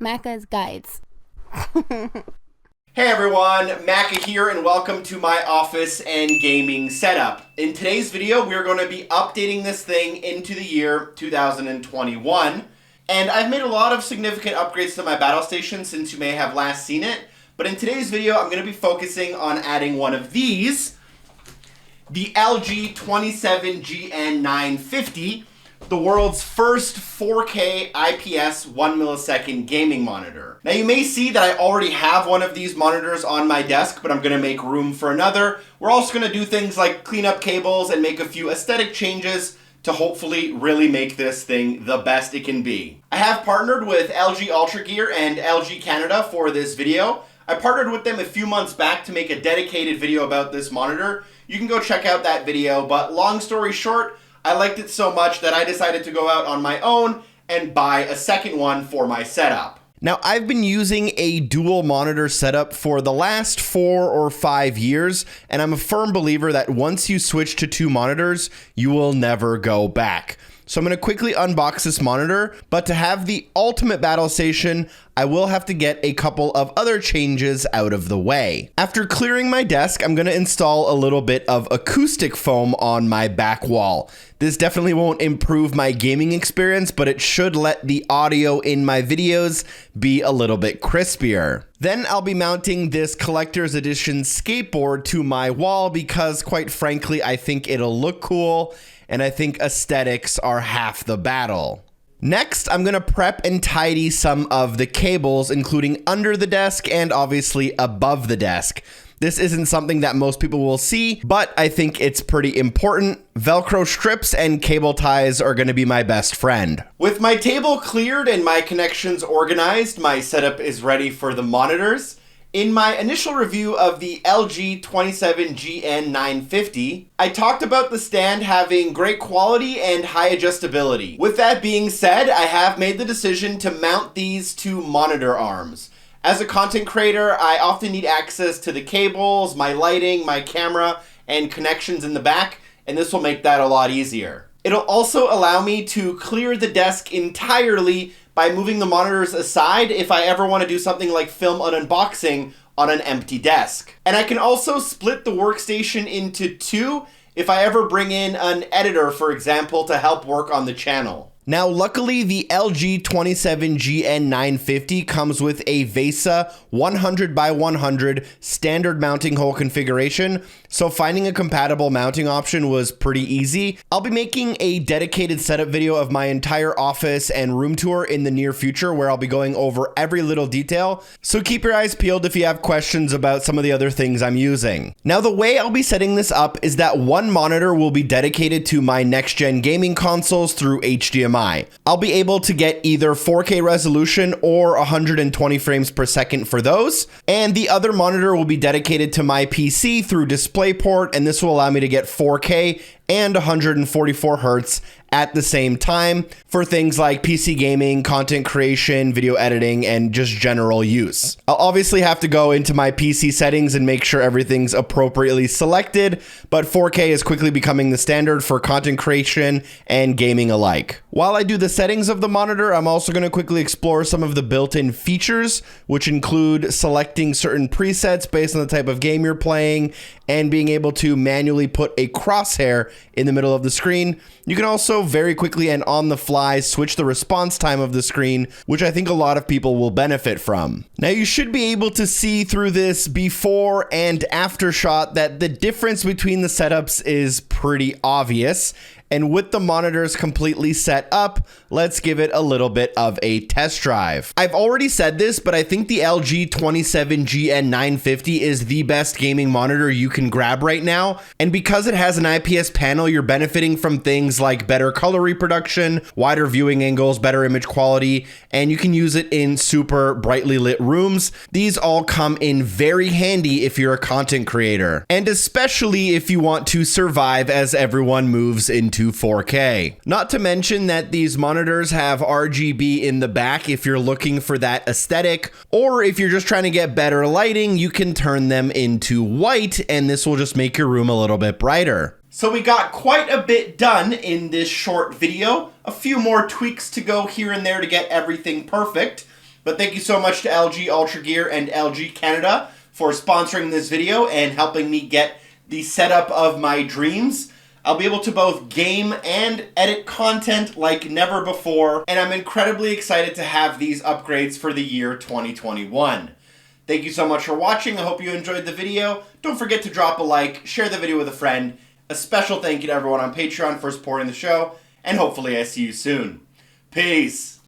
Macca's Guides. Hey everyone, Macca here and welcome to my office and gaming setup. In today's video, we're going to be updating this thing into the year 2021. And I've made a lot of significant upgrades to my battle station since you may have last seen it. But in today's video, I'm going to be focusing on adding one of these, the LG 27GN950, the world's first 4K IPS 1 millisecond gaming monitor. Now you may see that I already have one of these monitors on my desk, but I'm going to make room for another. We're also going to do things like clean up cables and make a few aesthetic changes to hopefully really make this thing the best it can be. I have partnered with LG UltraGear and LG Canada for this video. I partnered with them a few months back to make a dedicated video about this monitor. You can go check out that video, but long story short, I liked it so much that I decided to go out on my own and buy a second one for my setup. Now, I've been using a dual monitor setup for the last 4 or 5 years, and I'm a firm believer that once you switch to 2 monitors, you will never go back. So I'm going to quickly unbox this monitor, but to have the ultimate battle station, I will have to get a couple of other changes out of the way. After clearing my desk, I'm going to install a little bit of acoustic foam on my back wall. This definitely won't improve my gaming experience, but it should let the audio in my videos be a little bit crispier. Then I'll be mounting this collector's edition skateboard to my wall because, quite frankly, I think it'll look cool, and I think aesthetics are half the battle. Next, I'm going to prep and tidy some of the cables, including under the desk and obviously above the desk. This isn't something that most people will see, but I think it's pretty important. Velcro strips and cable ties are going to be my best friend. With my table cleared and my connections organized, my setup is ready for the monitors. In my initial review of the LG 27GN950, I talked about the stand having great quality and high adjustability. With that being said, I have made the decision to mount these to monitor arms. As a content creator, I often need access to the cables, my lighting, my camera, and connections in the back, and this will make that a lot easier. It'll also allow me to clear the desk entirely by moving the monitors aside if I ever want to do something like film an unboxing on an empty desk. And I can also split the workstation into 2 if I ever bring in an editor, for example, to help work on the channel. Now, luckily, the LG 27GN950 comes with a VESA 100x100 standard mounting hole configuration, so finding a compatible mounting option was pretty easy. I'll be making a dedicated setup video of my entire office and room tour in the near future where I'll be going over every little detail, so keep your eyes peeled if you have questions about some of the other things I'm using. Now, the way I'll be setting this up is that one monitor will be dedicated to my next-gen gaming consoles through HDMI. I'll be able to get either 4K resolution or 120 frames per second for those, and the other monitor will be dedicated to my PC through DisplayPort, and this will allow me to get 4K and 144 Hz at the same time for things like PC gaming, content creation, video editing, and just general use. I'll obviously have to go into my PC settings and make sure everything's appropriately selected, but 4K is quickly becoming the standard for content creation and gaming alike. While I do the settings of the monitor, I'm also going to quickly explore some of the built-in features, which include selecting certain presets based on the type of game you're playing and being able to manually put a crosshair in the middle of the screen. You can also very quickly and on the fly switch the response time of the screen, which I think a lot of people will benefit from. Now, you should be able to see through this before and after shot that the difference between the setups is pretty obvious. And with the monitors completely set up, let's give it a little bit of a test drive. I've already said this, but I think the LG 27GN950 is the best gaming monitor you can grab right now. And because it has an IPS panel, you're benefiting from things like better color reproduction, wider viewing angles, better image quality, and you can use it in super brightly lit rooms. These all come in very handy if you're a content creator, and especially if you want to survive as everyone moves into 4K. Not to mention that these monitors have RGB in the back if you're looking for that aesthetic, or if you're just trying to get better lighting, you can turn them into white, and this will just make your room a little bit brighter. So we got quite a bit done in this short video. A few more tweaks to go here and there to get everything perfect. But thank you so much to LG UltraGear and LG Canada for sponsoring this video and helping me get the setup of my dreams. I'll be able to both game and edit content like never before, and I'm incredibly excited to have these upgrades for the year 2021. Thank you so much for watching. I hope you enjoyed the video. Don't forget to drop a like, share the video with a friend. A special thank you to everyone on Patreon for supporting the show, and hopefully I see you soon. Peace!